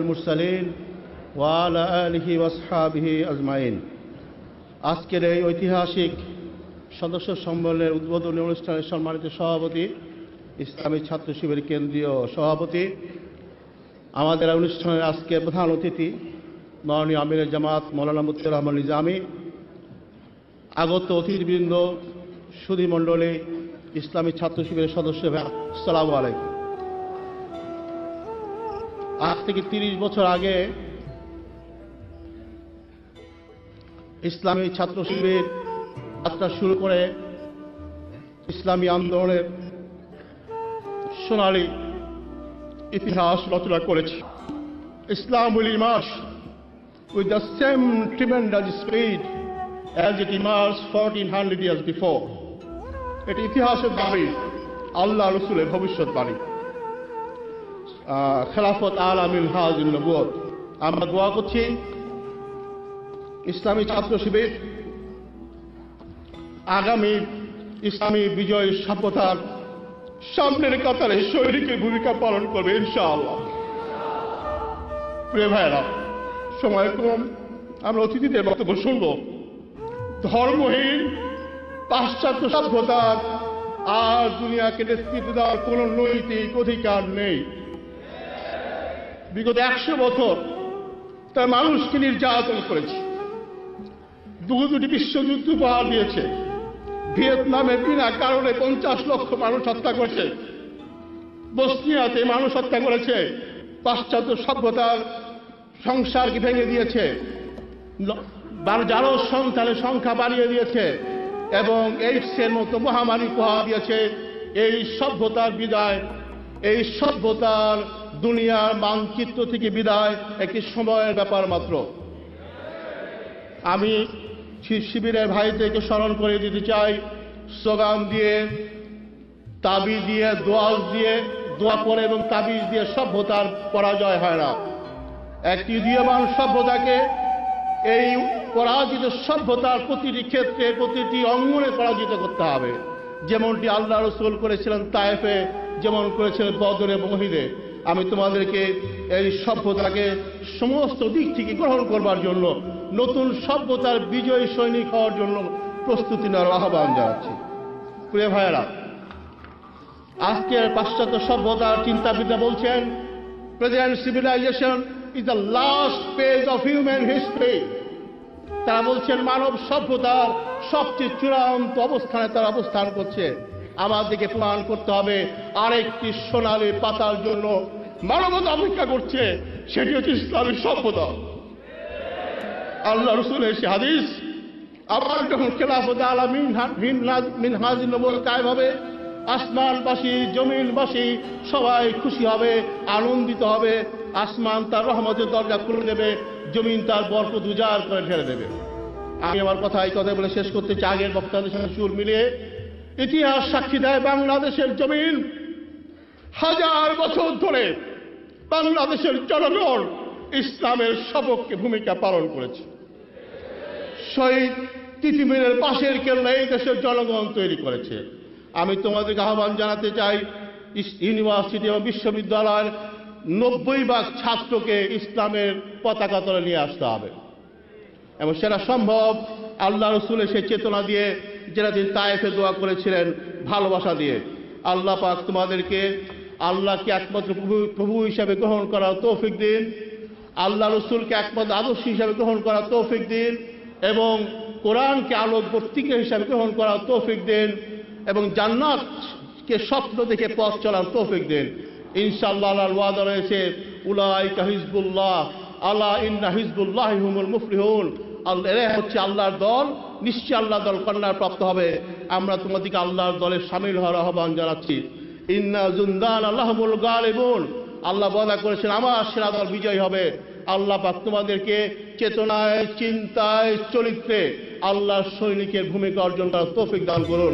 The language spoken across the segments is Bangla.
মুরসালিন ওয়া আলা আলিহি ওয়া আসহাবিহি আজমাইন। আজকের এই ঐতিহাসিক সদস্য সম্মেলনের উদ্বোধনী অনুষ্ঠানের সম্মানিত সভাপতি, ইসলামী ছাত্র শিবির কেন্দ্রীয় সভাপতি, আমাদের অনুষ্ঠানের আজকের প্রধান অতিথি মাননীয় আমিরে জামাত মৌলানা মুফতি রহমান নিজামী, আগত অতিথিবৃন্দ, সুধী মণ্ডলী, ইসলামী ছাত্র শিবিরের সদস্য, আসসালামু আলাইকুম। আজ থেকে 30 বছর আগে ইসলামী ছাত্র শিবির যাত্রা শুরু করে ইসলামী আন্দোলনের সোনালী ইতিহাস রচনা করেছে। Islam will emerge with the same tremendous speed as it emerged 1400 years before. এটি ইতিহাসের দাবি, আল্লাহ রসুলের ভবিষ্যৎবাণী, খেলাফত আলা মিনহাজুন নবুয়ত। আমরা দোয়া করছি ইসলামী ছাত্র শিবির আগামী ইসলামী বিজয় সভ্যতার সামনের কাতারে সৈনিকের ভূমিকা পালন করবে ইনশাআল্লাহ। প্রিয় ভাইয়েরা, সময় কম, আমরা অতিথিদের বক্তব্য শুনব। ধর্মহীন পাশ্চাত্য সভ্যতার আর দুনিয়াকে নেতৃত্ব দেওয়ার কোন নৈতিক অধিকার নেই। বিগত 100 বছর তার মানুষকে নির্যাতন করেছে, দুটি বিশ্বযুদ্ধ উপহার দিয়েছে, ভিয়েতনামে বিনা কারণে 50 লক্ষ মানুষ হত্যা করেছে, বসনিয়াতে মানুষ হত্যা করেছে, পাশ্চাত্য সভ্যতার সংসারকে ভেঙে দিয়েছে, জারজ সন্তানের সংখ্যা বাড়িয়ে দিয়েছে এবং এইডসের মতো মহামারী উপহার দিয়েছে। এই সভ্যতার বিদায়, এই সভ্যতার দুনিয়ার মানচিত্র থেকে বিদায় একটি সময়ের ব্যাপার মাত্র। আমি শিবিরের ভাইদেরকে স্মরণ করে দিতে চাই, স্লোগান দিয়ে, তাবিজ দিয়ে, দোয়াজ দিয়ে, দোয়া করে এবং তাবিজ দিয়ে সভ্যতার পরাজয় হয় না। একটি উদীয়মান সভ্যতাকে, এই পরাজিত সভ্যতার প্রতিটি ক্ষেত্রে, প্রতিটি অঙ্গনে পরাজিত করতে হবে। যেমনটি আল্লাহ রসুল করেছিলেন তায়েফে, যেমন করেছিলেন বদর এবং উহুদে। আমি তোমাদেরকে এই সভ্যতাকে সমস্ত দিক থেকে গ্রহণ করবার জন্য, নতুন সভ্যতার বিজয়ী সৈনিক হওয়ার জন্য প্রস্তুতি নেওয়ার আহ্বান জানাচ্ছি। প্রিয় ভাইয়েরা, আজকের পাশ্চাত্য সভ্যতার চিন্তাবিদরা বলছেন, present civilisation is the last page of human history. তারা বলছেন মানব সভ্যতার সবচেয়ে চূড়ান্ত অবস্থানে তারা অবস্থান করছে। আমাদেরকে প্রমাণ করতে হবে আরেকটি সোনালী পাতার জন্য মানবতা অপেক্ষা করছে, সেটি হচ্ছে ইসলামী সভ্যতা। আল্লাহ রসুলের সে হাদিস, আবার যখন খেলাফত আলা মিনহাজুন নবুয়ত কায়েম হবে, আসমানবাসী, জমিনবাসী সবাই খুশি হবে, আনন্দিত হবে। আসমান তার রহমতের দরজা খুলে দেবে, জমিন তার বরকত উজাড় করে ঢেলে দেবে। আমি আমার কথা এই কথা বলে শেষ করতে চাই। আগের বক্তাদের সঙ্গে সুর মিলিয়ে ইতিহাস সাক্ষী দেয়, বাংলাদেশের জমিন হাজার বছর ধরে বাংলাদেশের জনগণ ইসলামের সপক্ষে ভূমিকা পালন করেছে। শহীদ তিতুমীরের পাশের কেল্লা এই দেশের জনগণ তৈরি করেছে। আমি তোমাদেরকে আহ্বান জানাতে চাই, ইউনিভার্সিটি এবং বিশ্ববিদ্যালয়ের 90% ছাত্রকে ইসলামের পতাকা তলে নিয়ে আসতে হবে এবং সেটা সম্ভব আল্লাহ রসুলের সেই চেতনা দিয়ে, যেটা তিনি তায়েফে দোয়া করেছিলেন, ভালোবাসা দিয়ে। আল্লাহ পাক তোমাদেরকে আল্লাহকে একমাত্র প্রভু হিসাবে গ্রহণ করার তৌফিক দিন, আল্লাহ রসুলকে একমাত্র আদর্শ হিসাবে গ্রহণ করার তৌফিক দিন এবং কোরআনকে আলোকবর্তিকা হিসাবে গ্রহণ করার তৌফিক দিন এবং জান্নাতকে স্বপ্ন দেখে পথ চলার তৌফিক দিন। ইনশাআল্লাহ আল্লাহর ওয়াদা রয়েছে, উলাইকা হিজবুল্লাহ, আলা ইন্না হিজবুল্লাহি হুমুল মুফলিহুন। এরা হচ্ছে আল্লাহর দল, নিশ্চয় আল্লাহর দল কল্যাণ প্রাপ্ত হবে। আমরা তোমাদেরকে আল্লাহর দলে শামিল হওয়ার আহ্বান জানাচ্ছি। ইন্না জুনদান আল্লাহুল গালিবুন। আল্লাহ ওয়াদা করেছেন আমার সেরা দল বিজয় হবে। আল্লাহ পাক তোমাদেরকে চেতনায়, চিন্তায়, চরিত্রে আল্লাহর সৈনিকের ভূমিকা অর্জন করার তৌফিক দান করুন।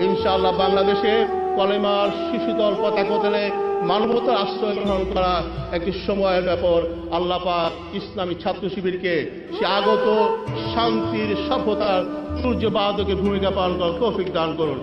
ইনশাআল্লাহ বাংলাদেশে কলেমার শিশুদল পতাকা তোলে মানবতার আশ্রয় গ্রহণ করা একটি সময়ের ব্যাপার। আল্লাহ পাক ইসলামী ছাত্র শিবিরকে সে আগত শান্তির সভ্যতার সূর্যবাদকে ভূমিকা পালন করার তৌফিক দান করুন।